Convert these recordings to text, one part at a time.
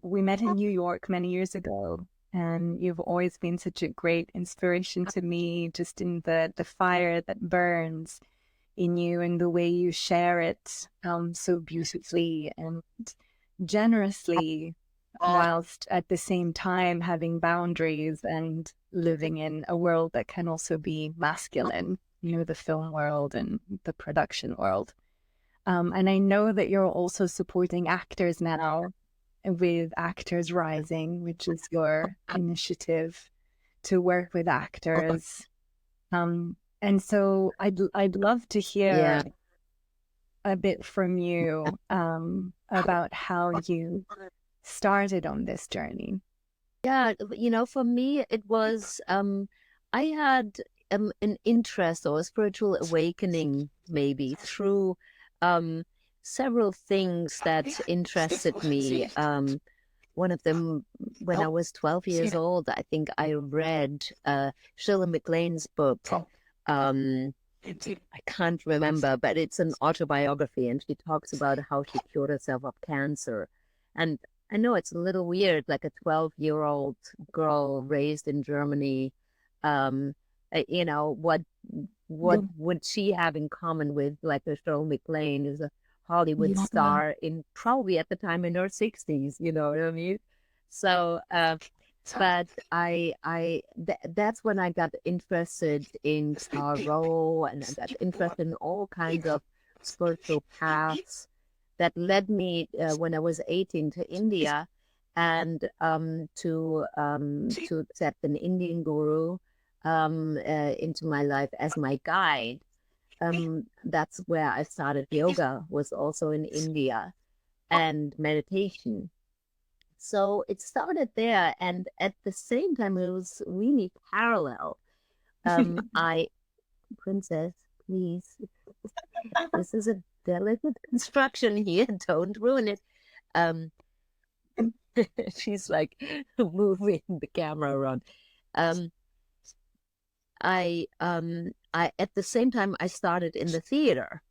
we met in New York many years ago, and you've always been such a great inspiration to me, just in the fire that burns in you and the way you share it so beautifully and generously, whilst at the same time having boundaries and living in a world that can also be masculine, the film world and the production world. And I know that you're also supporting actors now with Actors Rising, which is your initiative to work with actors. And so I'd love to hear a bit from you about how you started on this journey. Yeah, for me, it was, I had an interest or a spiritual awakening, maybe through several things that interested me. One of them, when I was 12 years old, I think I read Shirley MacLaine's book. I can't remember, but it's an autobiography, and she talks about how she cured herself of cancer. And I know it's a little weird, like a 12-year-old girl raised in Germany. What would she have in common with like a Shirley MacLaine, is a Hollywood star in probably at the time in her 60s, you know what I mean? So, but that's when I got interested in tarot, and I got interested in all kinds of spiritual paths that led me when I was 18 to India, and to accept an Indian guru into my life as my guide. That's where I started yoga, was also in India, and meditation. So it started there, and at the same time, it was really parallel. Princess, please, this is a delicate construction here. Don't ruin it. She's like moving the camera around. I at the same time I started in the theater,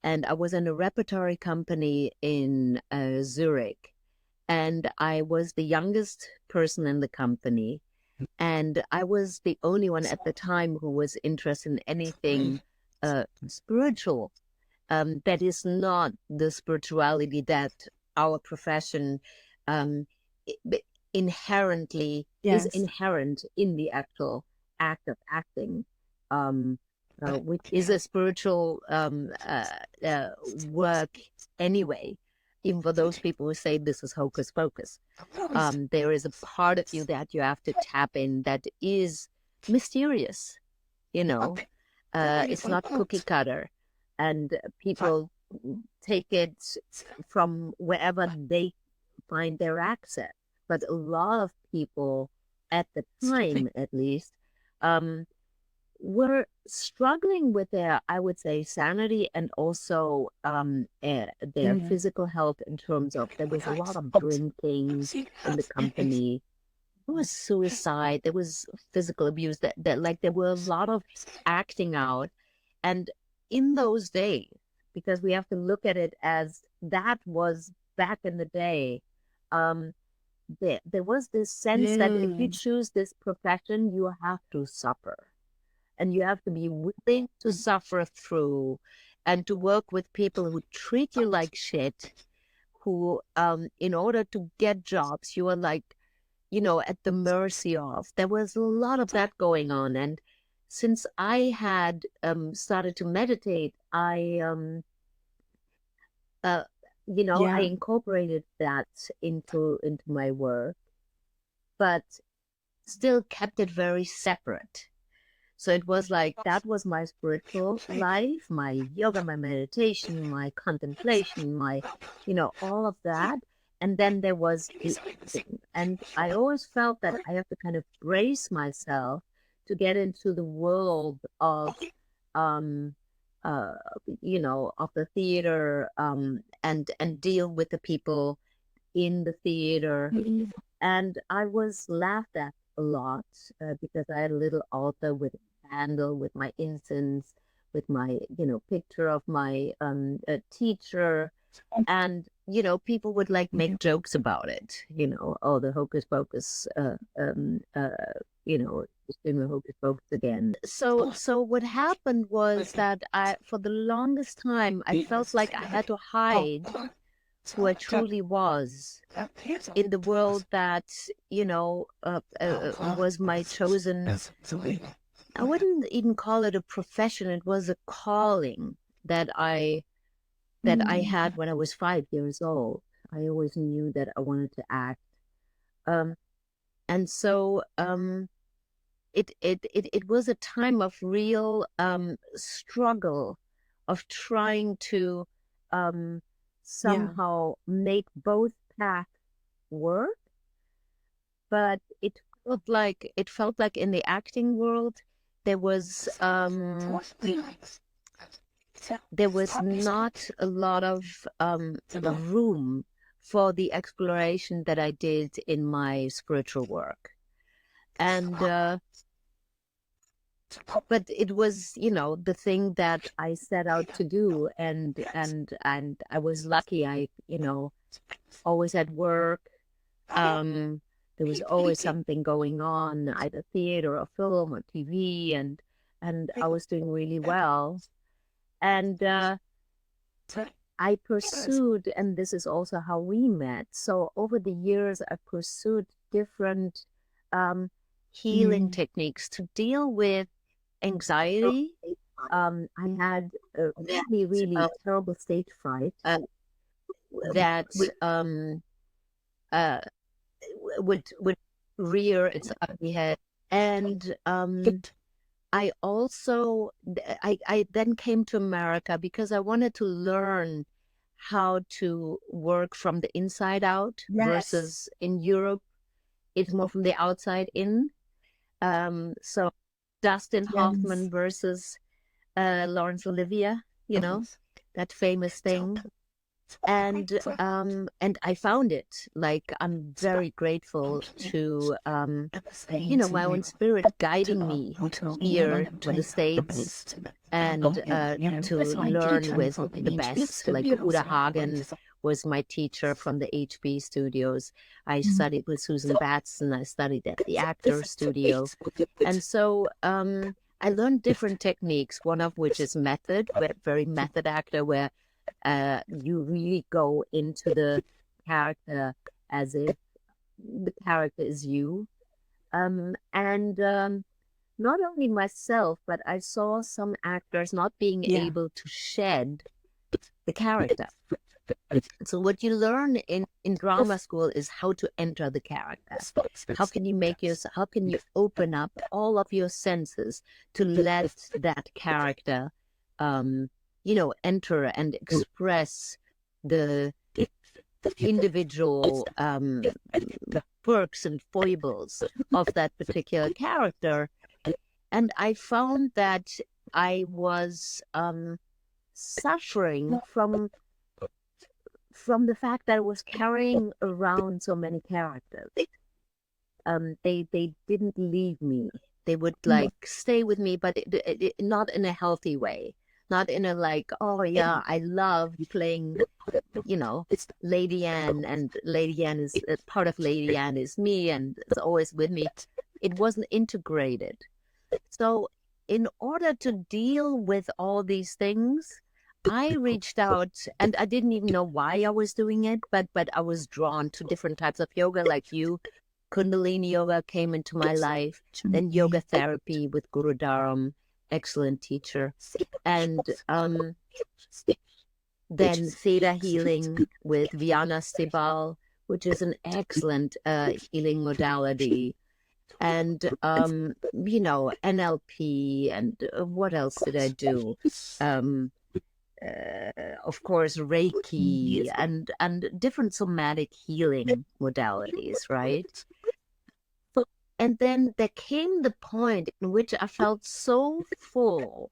and I was in a repertory company in Zurich, and I was the youngest person in the company, and I was the only one at the time who was interested in anything spiritual. That is not the spirituality that our profession inherently is inherent in the actual act of acting, which is a spiritual work anyway, even for those people who say this is hocus pocus. There is a part of you that you have to tap in that is mysterious, it's not cookie cutter, and people take it from wherever they find their access. But a lot of people at the time, at least, were struggling with their, I would say, sanity, and also their physical health, in terms of there was a lot of drinking in the company. There was suicide, there was physical abuse, that like there were a lot of acting out. And in those days, because we have to look at it as that was back in the day, there was this sense that if you choose this profession, you have to suffer. And you have to be willing to suffer through, and to work with people who treat you like shit, who, in order to get jobs, you are like, at the mercy of. There was a lot of that going on. And since I had started to meditate, I incorporated that into my work, but still kept it very separate. So it was like, that was my spiritual life, my yoga, my meditation, my contemplation, my, all of that. And then there was, and I always felt that I have to kind of brace myself to get into the world of, of the theater, and deal with the people in the theater. And I was laughed at a lot because I had a little altar with a candle, with my incense, with my, picture of my teacher. And, people would like make jokes about it, oh, the hocus pocus, just doing the hocus pocus again. So what happened was that for the longest time, I felt like I had to hide who I truly was in the world that, was my chosen. I wouldn't even call it a profession. It was a calling that I had when I was 5 years old. I always knew that I wanted to act. And so it was a time of real struggle, of trying to somehow make both paths work. But it felt like in the acting world there was not a lot of room for the exploration that I did in my spiritual work. And but it was, the thing that I set out to do, and I was lucky. I, always at work. There was always something going on, either theater or film or TV, and I was doing really well. And I pursued, and this is also how we met. So over the years, I pursued different healing techniques to deal with anxiety. I had a really, really terrible stage fright that would rear its ugly head. And I also, I then came to America because I wanted to learn how to work from the inside out versus in Europe, it's more from the outside in. So Dustin Hoffman versus Laurence Olivier, that famous thing. And I found it. Like, I'm very grateful to my own spirit guiding me here to the States and to learn with the best. Like Uda Hagen was my teacher from the HB studios. I studied with Susan Batson. I studied at the Actor Studio, and so I learned different techniques. One of which is method, very method actor, where you really go into the character as if the character is you. And not only myself, but I saw some actors not being able to shed the character. So what you learn in drama school is how to enter the character. How can you open up all of your senses to let that character enter and express the individual quirks and foibles of that particular character. And I found that I was suffering from the fact that I was carrying around so many characters. They didn't leave me. They would stay with me, but not in a healthy way. Not in a like, oh yeah, I love playing, it's Lady Anne, and Lady Anne is part of Lady Anne is me, and it's always with me. It wasn't integrated. So in order to deal with all these things, I reached out, and I didn't even know why I was doing it, but I was drawn to different types of yoga, like you. Kundalini yoga came into my life, then yoga therapy with Guru Dharam, excellent teacher, and then theta healing with Viana Stibal, which is an excellent healing modality, and NLP, and what else did I do? Of course, Reiki, and different somatic healing modalities, right? And then there came the point in which I felt so full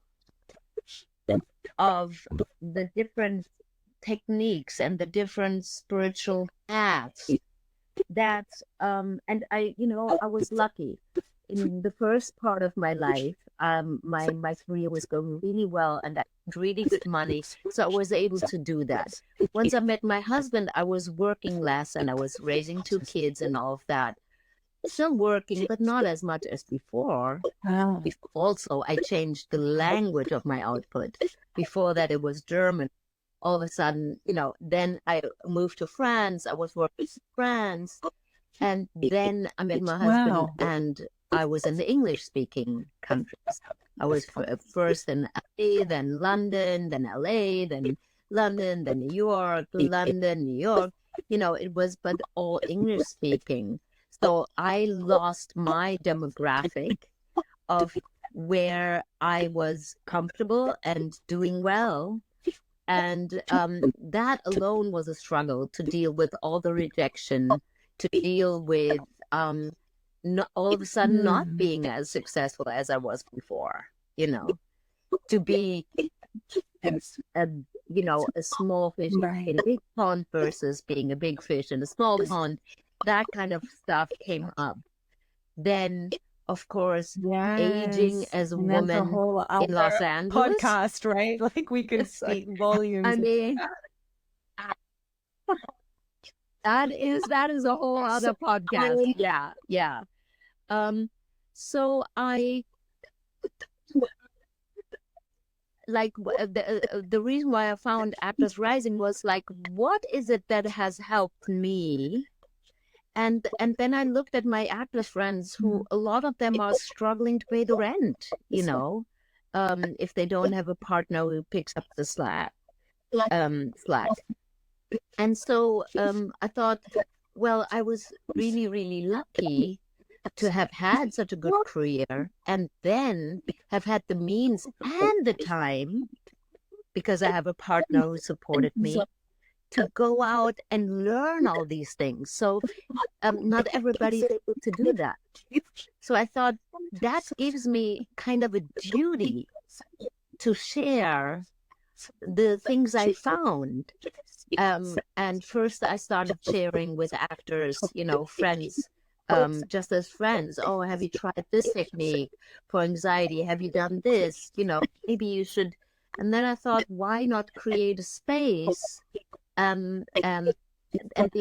of the different techniques and the different spiritual paths that, and I was lucky. in the first part of my life, my career was going really well and I had really good money. So I was able to do that. Once I met my husband, I was working less and I was raising 2 kids and all of that. Still working, but not as much as before. Wow. Also, I changed the language of my output. Before that, it was German. All of a sudden, then I moved to France. I was working in France. And then I met my husband Wow. and I was in the English-speaking countries. I was first in LA, then London, then LA, then London, then New York, London, New York. It was but all English-speaking. So I lost my demographic of where I was comfortable and doing well. And that alone was a struggle to deal with all the rejection, to deal with not, all of a sudden not being as successful as I was before, to be a small fish in a big pond versus being a big fish in a small pond. That kind of stuff came up. Then, of course, aging as a woman in Los Angeles. Podcast, right? Like we could speak volumes. I mean, that is a whole other podcast. Yeah. So I like the reason why I found Atlas Rising was like, what is it that has helped me? And then I looked at my Atlas friends, who a lot of them are struggling to pay the rent, if they don't have a partner who picks up the slack. And so I thought, well, I was really, really lucky to have had such a good career and then have had the means and the time, because I have a partner who supported me, to go out and learn all these things. So not everybody's able to do that. So I thought that gives me kind of a duty to share the things I found. And first I started sharing with actors, friends, just as friends. Oh, have you tried this technique for anxiety? Have you done this? Maybe you should. And then I thought, why not create a space and the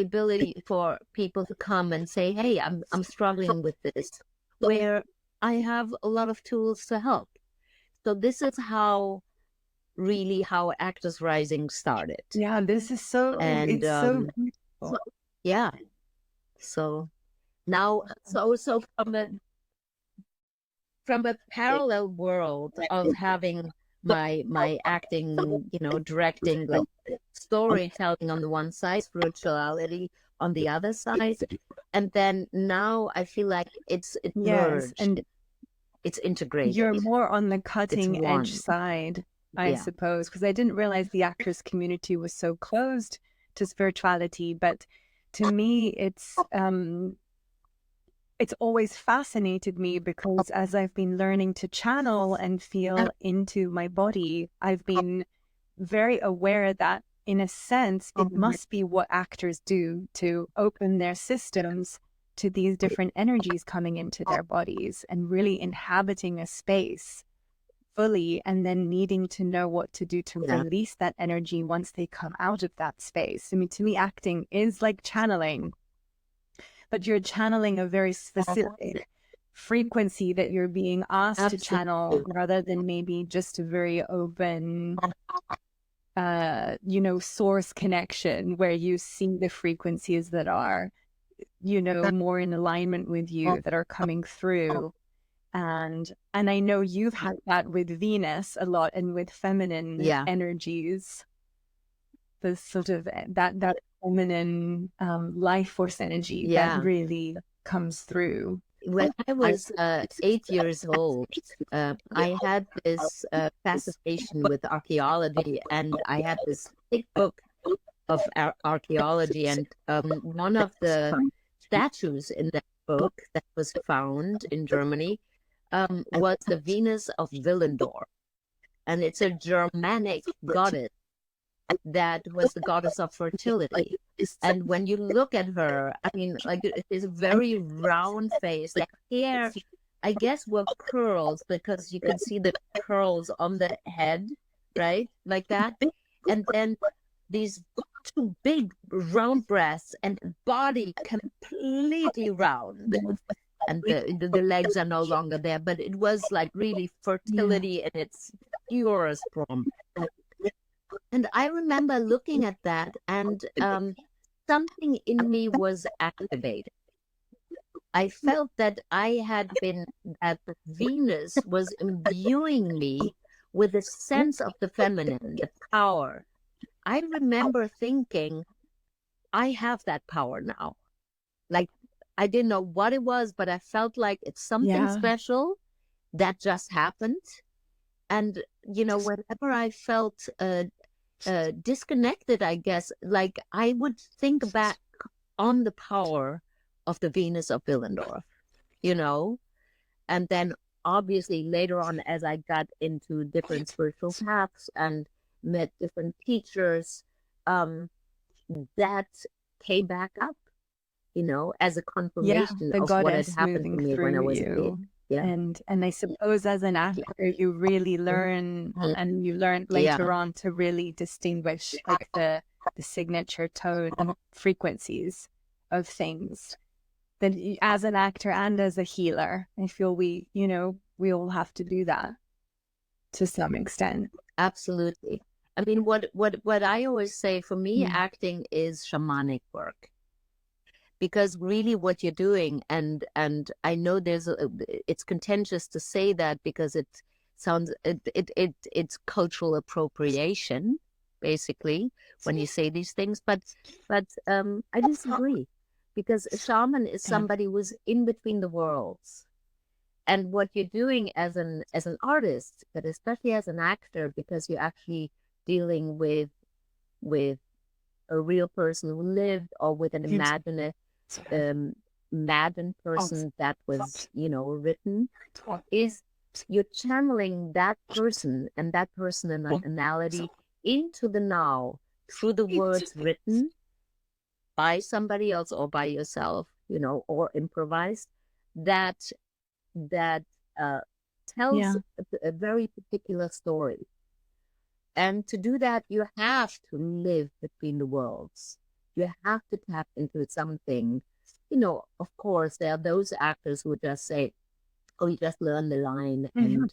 ability for people to come and say, hey, I'm struggling with this, where I have a lot of tools to help. So this is how Actors Rising started. Yeah, this is so, and it's so beautiful. Yeah. So now, so from a parallel world of having my acting, directing, like storytelling on the one side, spirituality on the other side, and then now I feel like it's merged and it's integrated. You're more on the cutting edge side, I suppose, because I didn't realize the actors community was so closed to spirituality. But to me, it's always fascinated me, because as I've been learning to channel and feel into my body, I've been very aware that in a sense, it must be what actors do to open their systems to these different energies coming into their bodies and really inhabiting a space fully, and then needing to know what to do to release that energy once they come out of that space. I mean, to me, acting is like channeling, but you're channeling a very specific frequency that you're being asked to channel, rather than maybe just a very open, source connection where you see the frequencies that are, more in alignment with you, that are coming through. And I know you've had that with Venus a lot, and with feminine energies, the sort of that feminine life force energy that really comes through. When I was 8 years old, I had this fascination with archaeology, and I had this big book of archaeology, and one of the statues in that book that was found in Germany was the Venus of Willendorf, and it's a Germanic goddess that was the goddess of fertility. And when you look at her, I mean, like, it is a very round face, like hair I guess were curls, because you could see the curls on the head, right? Like that. And then these two big round breasts and body completely round. And the legs are no longer there, but it was like really fertility in its purest form. And I remember looking at that, and something in me was activated. I felt that that Venus was imbuing me with a sense of the feminine, the power. I remember thinking, I have that power now. Like, I didn't know what it was, but I felt like it's something special that just happened. And, whenever I felt disconnected, I guess, like I would think back on the power of the Venus of Willendorf, and then obviously later on, as I got into different spiritual paths and met different teachers, that came back up, as a confirmation the of what had goddess happened to moving me when I through was a kid. you. Yeah. And I suppose as an actor, you really learn, and you learned later on to really distinguish like the signature tone and frequencies of things. That as an actor and as a healer, I feel we all have to do that to some extent. Absolutely. I mean, what I always say, for me, acting is shamanic work. Because really what you're doing, and I know it's contentious to say that, because it sounds it's cultural appropriation, basically, when you say these things, but I disagree, because a shaman is somebody who's in between the worlds. And what you're doing as an artist, but especially as an actor, because you're actually dealing with a real person who lived, or with an imagined person that was, written, is you're channeling that person and that personality into the now through the words written by somebody else or by yourself, or improvised, that tells a very particular story. And to do that, you have to live between the worlds. You have to tap into something. Of course, there are those actors who just say, oh, you just learn the line and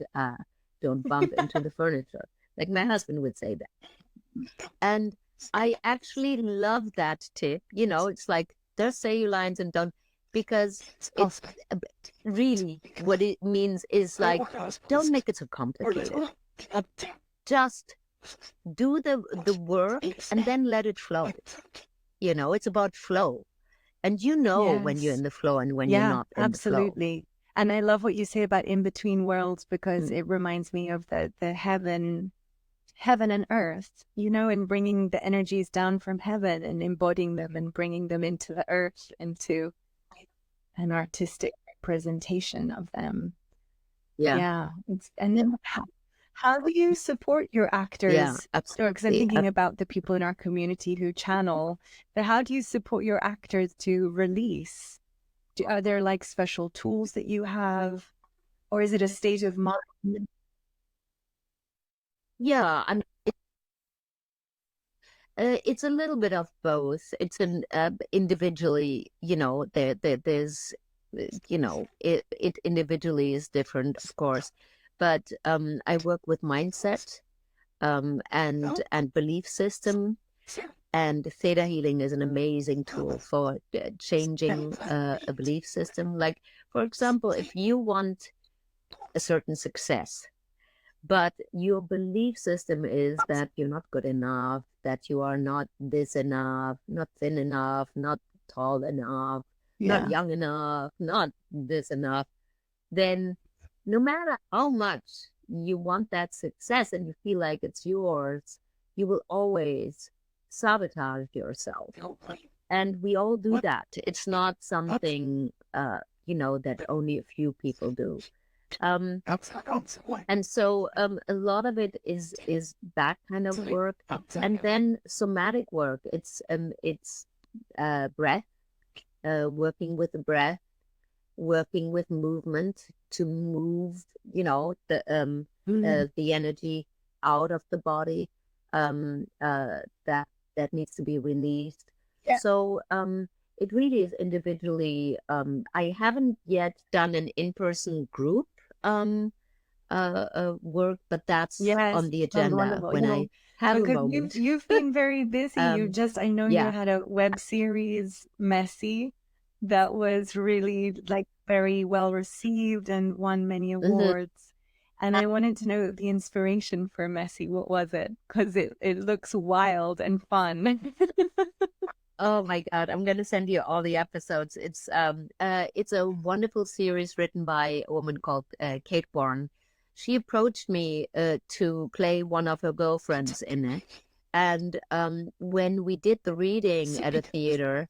don't bump into the furniture. Like my husband would say that. And I actually love that tip. It's like, just say your lines and don't, because it's really what it means is like, don't make it so complicated. Just do the work and then let it flow. It's about flow. And when you're in the flow and when you're not in the flow. Absolutely. And I love what you say about in between worlds, because it reminds me of the heaven and earth, and bringing the energies down from heaven and embodying them and bringing them into the earth, into an artistic representation of them. And then how do you support your actors? Yeah, absolutely. Because I'm thinking about the people in our community who channel, but how do you support your actors to release? Are there like special tools that you have, or is it a state of mind? Yeah, I mean, it's a little bit of both. It's an individually, there's, it individually is different, of course. But I work with mindset and belief system, and theta healing is an amazing tool for changing a belief system. Like, for example, if you want a certain success, but your belief system is that you're not good enough, that you are not this enough, not thin enough, not tall enough, not young enough, not this enough, then no matter how much you want that success and you feel like it's yours, you will always sabotage yourself. And we all do that. It's not something, that only a few people do. And so a lot of it is that kind of work. And then somatic work, it's breath, working with the breath, working with movement to move, the energy out of the body, that needs to be released. Yeah. So it really is individually. I haven't yet done an in-person group work, but that's on the agenda wonderful. when I have a Because moment. you've been very busy. I know you Yeah. had a web series, Messy, that was really like very well received and won many awards. And I wanted to know the inspiration for Messy. What was it? Because it looks wild and fun. Oh my God, I'm gonna send you all the episodes. It's a wonderful series written by a woman called Kate Warren. She approached me to play one of her girlfriends in it. And when we did the reading at a theater,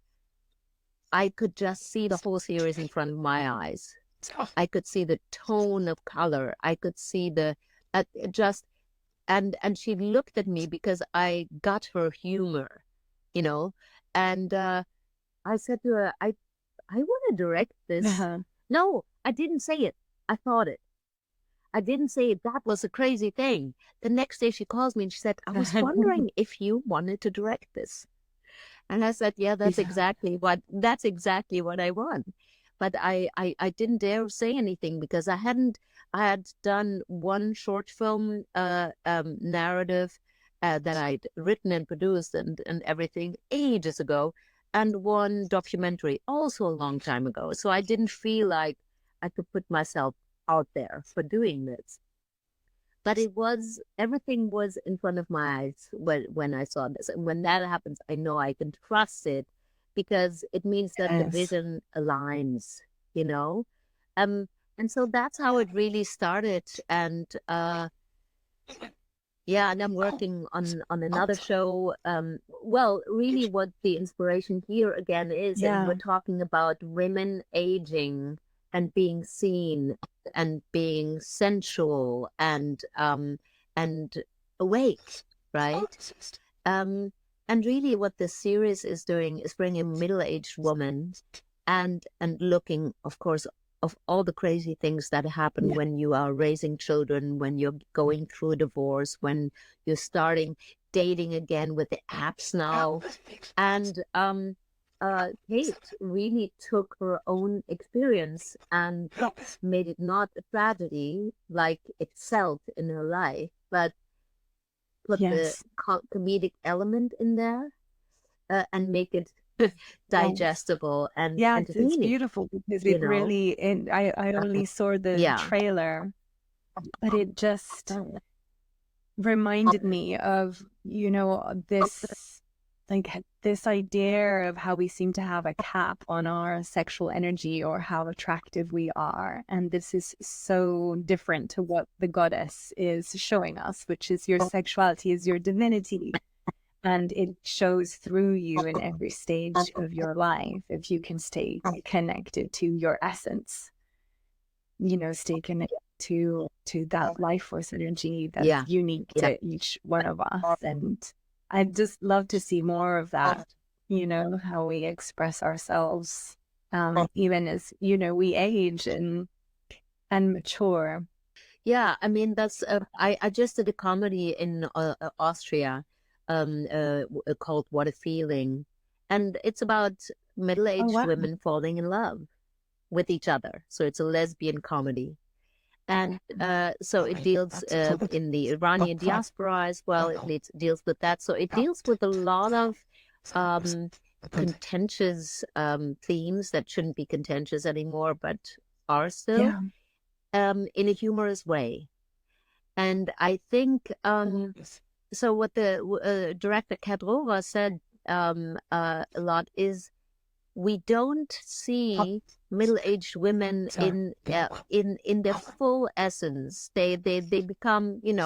I could just see the whole series in front of my eyes. I could see the tone of color. I could see the just and she looked at me because I got her humor, and I said to her, I want to direct this. No, I didn't say it. I thought it. I didn't say it. That was a crazy thing. The next day she calls me and she said, I was wondering if you wanted to direct this. And I said, yeah, that's exactly what I want. But I didn't dare say anything because I had done one short film narrative that I'd written and produced and everything ages ago, and one documentary also a long time ago. So I didn't feel like I could put myself out there for doing this. But everything was in front of my eyes when I saw this. And when that happens, I know I can trust it because it means that the vision aligns, and so that's how it really started. And and I'm working on another show. Well, really what the inspiration here again is, and we're talking about women aging and being seen and being sensual and awake, right? And really what this series is doing is bringing a middle-aged woman and looking, of course, of all the crazy things that happen when you are raising children, when you're going through a divorce, when you're starting dating again with the apps now. And Kate really took her own experience and made it not a tragedy like it felt in her life, but put the comedic element in there and make it digestible and entertaining. It's beautiful because it really, and I only saw the trailer, but it just reminded me of, this idea of how we seem to have a cap on our sexual energy or how attractive we are. And this is so different to what the goddess is showing us, which is your sexuality is your divinity. And it shows through you in every stage of your life if you can stay connected to your essence, stay connected to that life force energy that's unique to each one of us. And I'd just love to see more of that, how we express ourselves, even as, we age and mature. Yeah, I mean, that's, I just did a comedy in Austria called What a Feeling. And it's about middle-aged women falling in love with each other. So it's a lesbian comedy. And so it deals in the Iranian diaspora as well. It deals with that. So it deals with a lot of contentious themes that shouldn't be contentious anymore, but are still in a humorous way. And I think so what the director Carlotta said a lot is we don't see middle-aged women in their full essence. They become, they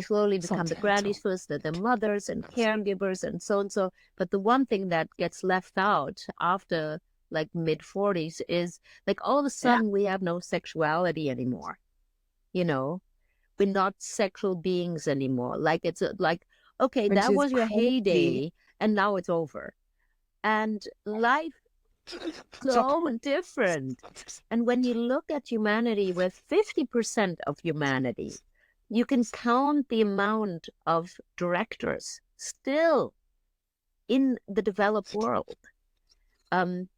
slowly become the grannies first, the mothers and caregivers and so and so. But the one thing that gets left out after like mid-40s is like all of a sudden we have no sexuality anymore. We're not sexual beings anymore. Like it's like, okay, that was your heyday and now it's over. And life so different. And when you look at humanity with 50% of humanity, you can count the amount of directors still in the developed world. In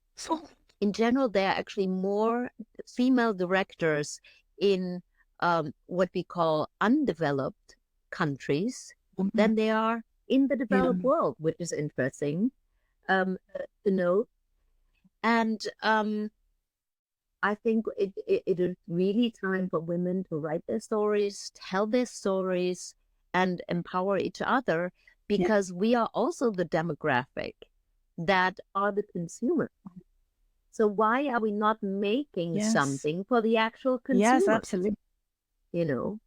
general, there are actually more female directors in what we call undeveloped countries than there are in the developed world, which is interesting to note. And I think it is really time for women to write their stories, tell their stories, and empower each other, because we are also the demographic that are the consumers. So why are we not making something for the actual consumer? Yes, absolutely. You know?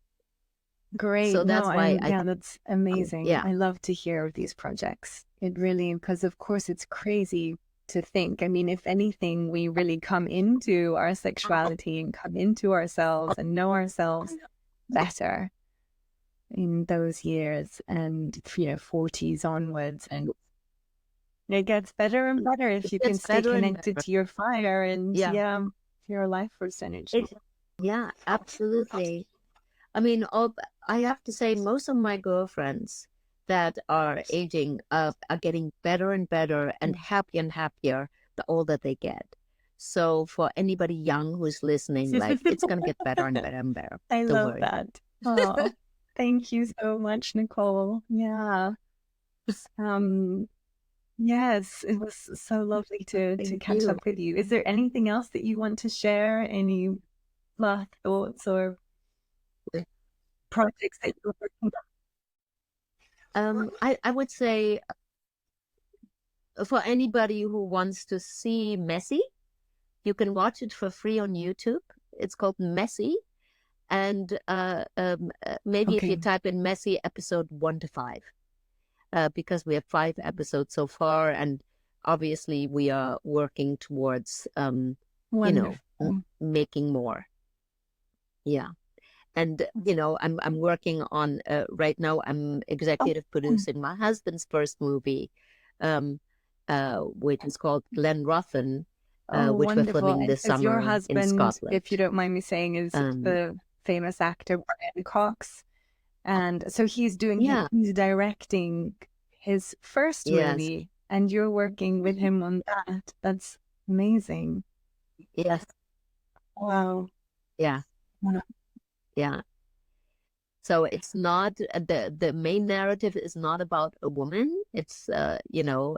Great. So that's why that's amazing. Yeah. I love to hear of these projects. It really, because of course it's crazy to think. I mean, if anything, we really come into our sexuality and come into ourselves and know ourselves better in those years, and 40s onwards, and it gets better and better if you can stay connected to your fire and your life force energy. Yeah, absolutely. I mean, I have to say, most of my girlfriends that are aging up are getting better and better and happier the older they get. So for anybody young who's listening, like, it's going to get better and better and better. I love that. Oh, thank you so much, Nicole. Yeah. Yes, it was so lovely to catch up with you. Is there anything else that you want to share? Any last thoughts or projects that you're working on? I would say, for anybody who wants to see Messy, you can watch it for free on YouTube. It's called Messy. And maybe if you type in Messy episode 1 to 5, because we have 5 episodes so far, and obviously we are working towards, making more. Yeah. And, I'm working on, right now, I'm executive producing my husband's first movie, which is called Glen Rothen, which we're filming this summer your husband, in Scotland. If you don't mind me saying, is the famous actor Brian Cox. And so he's he's directing his first movie, and you're working with him on that. That's amazing. Yes. Wow. Yeah. Yeah. So it's not, the main narrative is not about a woman. It's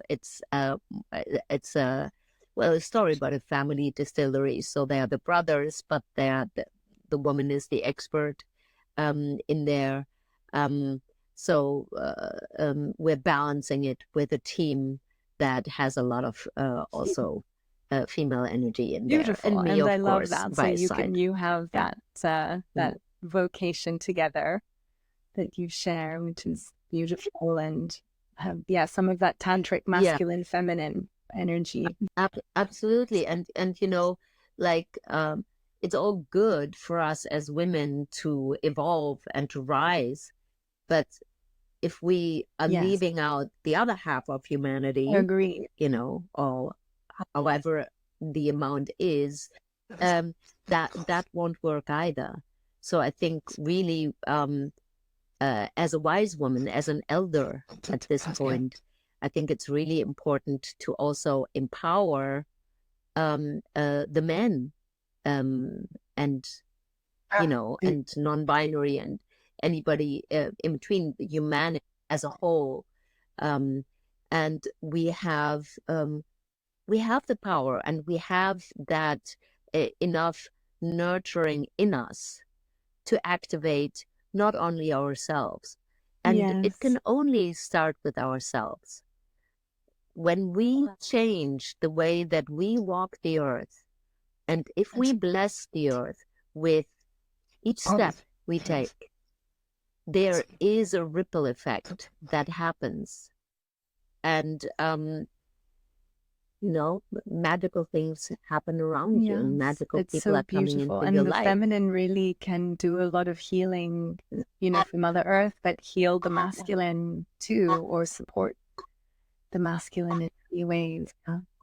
it's a story about a family distillery. So they are the brothers, but the woman is the expert in there. So we're balancing it with a team that has a lot of also female energy in there. And me, and I love that. So you have that that vocation together that you share, which is beautiful, and have some of that tantric masculine feminine energy. Absolutely. And like, it's all good for us as women to evolve and to rise, but if we are leaving out the other half of humanity, or however the amount is, that won't work either. So I think really, as a wise woman, as an elder at this point, I think it's really important to also empower the men, and and non-binary and anybody in between, humanity as a whole. And we have the power, and we have that enough nurturing in us to activate not only ourselves, and it can only start with ourselves. When we change the way that we walk the earth, and if we bless the earth with each step we take, there is a ripple effect that happens. And magical things happen around you, and magical people are coming into your life. And the feminine really can do a lot of healing, for Mother Earth, but heal the masculine too, or support the masculine in many ways.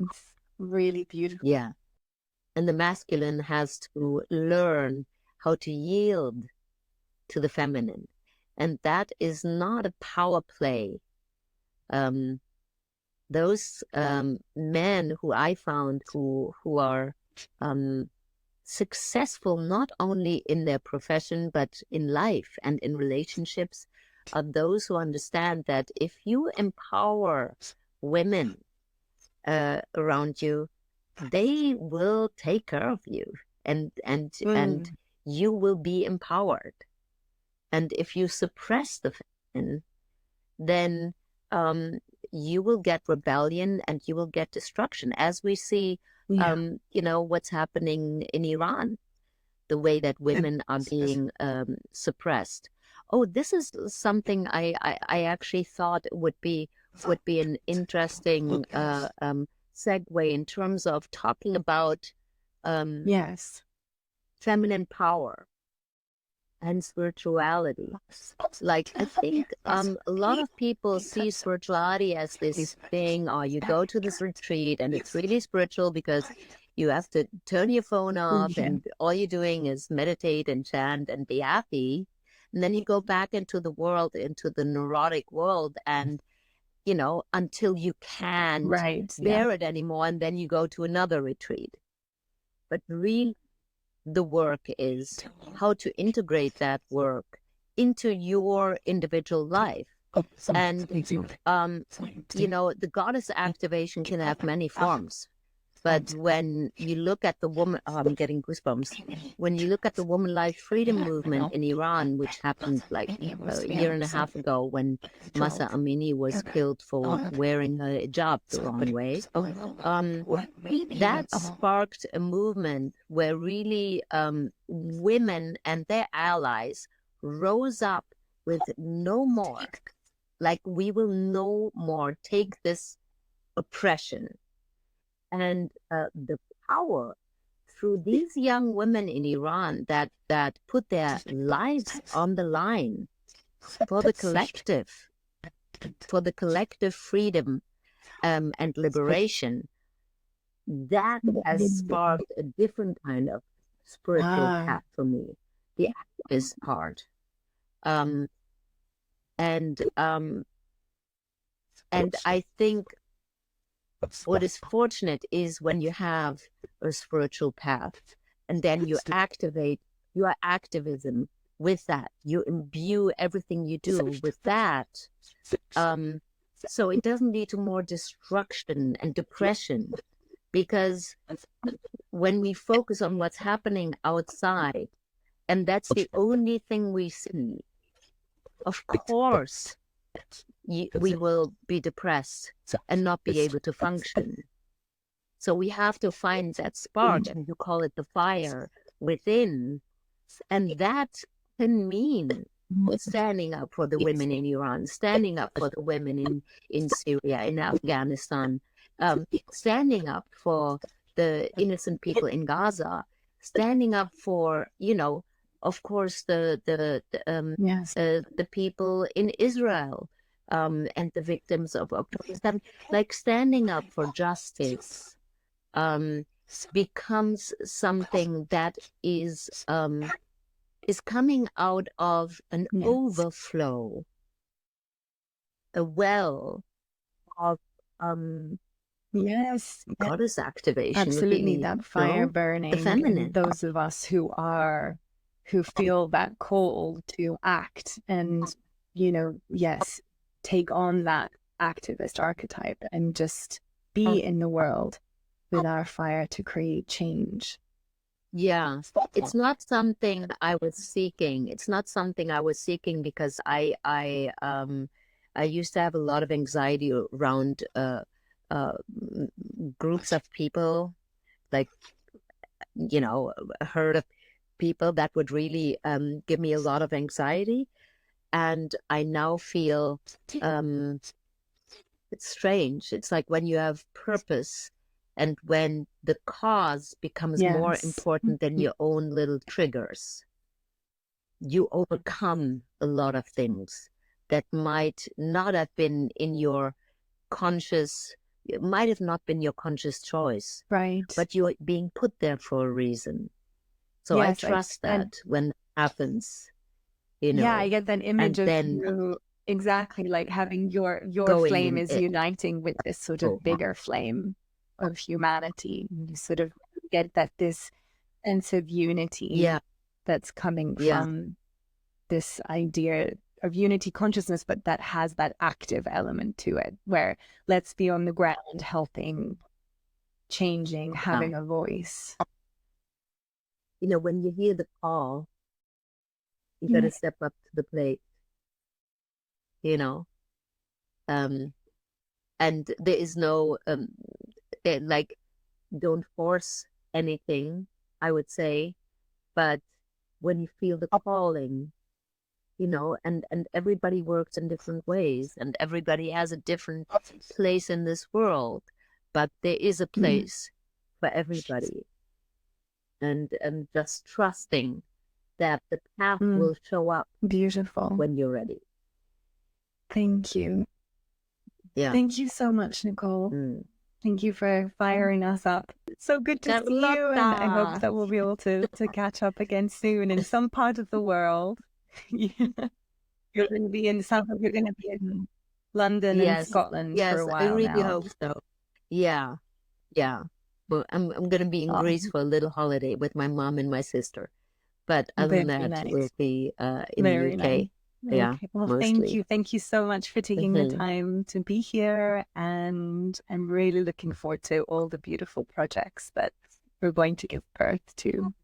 It's really beautiful. Yeah. And the masculine has to learn how to yield to the feminine. And that is not a power play. Those men who I found who are successful not only in their profession, but in life and in relationships, are those who understand that if you empower women around you, they will take care of you, and you will be empowered. And if you suppress the feminine, then you will get rebellion and you will get destruction, as we see, what's happening in Iran, the way that women are being suppressed. Oh, this is something I actually thought would be an interesting segue in terms of talking about feminine power and spirituality. Like, I think a lot of people see spirituality as this thing, or you go to this retreat and it's really spiritual because you have to turn your phone off and all you're doing is meditate and chant and be happy. And then you go back into the world, into the neurotic world, and until you can't bear it anymore, and then you go to another retreat. But really, the work is how to integrate that work into your individual life. And, the goddess activation can have many forms. But when you look at the woman, I'm getting goosebumps. When you look at the woman life freedom movement in Iran, which happened like a year and a half ago when Masa Amini was killed for wearing her hijab the wrong way, that sparked a movement where really women and their allies rose up with no more, like, we will no more take this oppression. And the power through these young women in Iran that put their lives on the line for the collective freedom and liberation, that has sparked a different kind of spiritual path for me, the activist part. And I think what is fortunate is when you have a spiritual path and then you activate your activism with that. You imbue everything you do with that. So it doesn't lead to more destruction and depression, because when we focus on what's happening outside and that's the only thing we see, of course, we will be depressed and not be able to function. So we have to find that spark, and you call it the fire within. And that can mean standing up for the women in Iran, standing up for the women in Syria, in Afghanistan, standing up for the innocent people in Gaza, standing up for, of course, the people in Israel, and the victims of October, like standing up for justice, becomes something that is coming out of an overflow, a well of goddess activation. Absolutely, that fire burning. The feminine. Those of us who feel that call to act and, take on that activist archetype and just be in the world with our fire to create change. Yeah, it's not something I was seeking. It's not something I was seeking because I used to have a lot of anxiety around groups of people, like, a herd of people that would really give me a lot of anxiety. And I now feel it's strange. It's like when you have purpose and when the cause becomes more important than your own little triggers, you overcome a lot of things that might not have been in your conscious it might have not been your conscious choice, Right. but you're being put there for a reason. So I Yes, trust that when that happens, you yeah, I know, get that image and of then you exactly like having your going flame in is it. uniting with this sort Oh, of bigger flame of humanity. You sort of get that this sense of unity yeah, that's coming yeah, from this idea of unity consciousness, but that has that active element to it, where let's be on the ground, helping, changing, yeah. having a voice. You know, when you hear the call, you got Yeah. to step up to the plate, you know. Um, and there is no like, don't force anything, I would say, but when you feel the calling, you know, and everybody works in different ways, and everybody has a different place in this world, but there is a place for everybody, and just trusting that the path will show up Beautiful. when you're ready. Thank you. Yeah. Thank you so much, Nicole. Thank you for firing us up. It's so good to see you, and I hope that we'll be able to catch up again soon in some part of the world. You're going to be in you're going to be in London and Yes, Scotland for yes, a I while really now. hope so. Yeah, yeah. But I'm gonna be in Oh, Greece for a little holiday with my mom and my sister. But other than very that, we'll nice. be in the Very nice. UK. Yeah, Okay. Well, thank mostly. you. Thank you so much for taking the time to be here. And I'm really looking forward to all the beautiful projects that we're going to give birth to.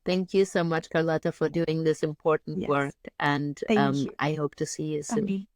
Thank you so much, Carlotta, for doing this important Yes. work. And Thank you. I hope to see you soon.